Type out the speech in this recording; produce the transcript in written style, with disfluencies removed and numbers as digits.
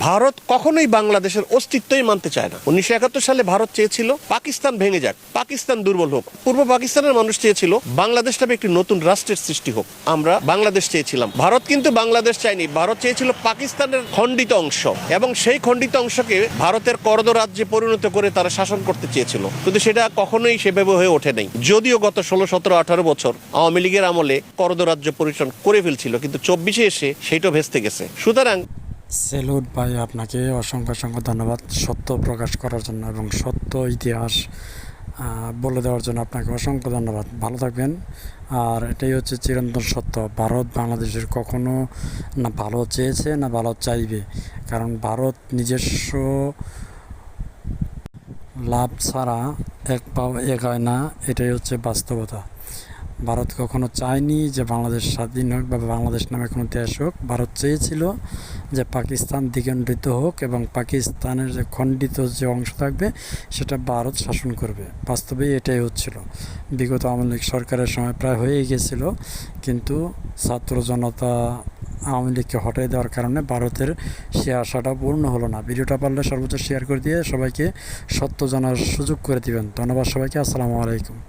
ভারত কখনোই বাংলাদেশের অস্তিত্বই মানতে চায় না। 1971 সালে ভারত চেয়েছিল পাকিস্তান ভেঙে যাক, পাকিস্তান দুর্বল হোক। পূর্ব পাকিস্তানের মানুষ চেয়েছিল বাংলাদেশ নামে একটি নতুন রাষ্ট্রের সৃষ্টি হোক। আমরা বাংলাদেশ চেয়েছিলাম, ভারত কিন্তু বাংলাদেশ চায়নি। ভারত চেয়েছিল পাকিস্তানের খণ্ডিত অংশ, এবং সেই খণ্ডিত অংশকে ভারতের করদ রাজ্যে পরিণত করে তারা শাসন করতে চেয়েছিল, কিন্তু সেটা কখনোই সেভাবে হয়ে ওঠে নাই। যদিও গত 16, 17, 18 বছর আওয়ামী লীগের আমলে করদ রাজ্য পরিচালন করে ফেলছিল, কিন্তু 24-এ এসে সেইটা ভেস্তে গেছে। সুতরাং সেলুট ভাই, আপনাকে অসংখ্য অসংখ্য ধন্যবাদ সত্য প্রকাশ করার জন্য এবং সত্য ইতিহাস বলে দেওয়ার জন্য আপনাকে অসংখ্য ধন্যবাদ। ভালো থাকবেন। আর এটাই হচ্ছে চিরন্তন সত্য, ভারত বাংলাদেশের কখনো না ভালো চেয়েছে না ভালো চাইবে, কারণ ভারত নিজস্ব লাভ ছাড়া এক পাও এগায় না, এটাই হচ্ছে বাস্তবতা। ভারত কখনো চায়নি যে বাংলাদেশ স্বাধীন হোক বা বাংলাদেশ নামে কোনো দেশ হোক। ভারত চেয়েছিল যে পাকিস্তান দ্বিখণ্ডিত হোক এবং পাকিস্তানের যে খণ্ডিত যে অংশ থাকবে সেটা ভারত শাসন করবে। বাস্তবে এটাই হচ্ছিল। বিগত আওয়ামী লীগ সরকারের সময় প্রায় হয়েই গেছিলো, কিন্তু ছাত্র জনতা আওয়ামী লীগকে হটাই দেওয়ার কারণে ভারতের সে আশাটা পূর্ণ হলো না। ভিডিওটা পারলে সর্বোচ্চ শেয়ার করে দিয়ে সবাইকে সত্য জানার সুযোগ করে দিবেন। ধন্যবাদ সবাইকে। আসসালামু আলাইকুম।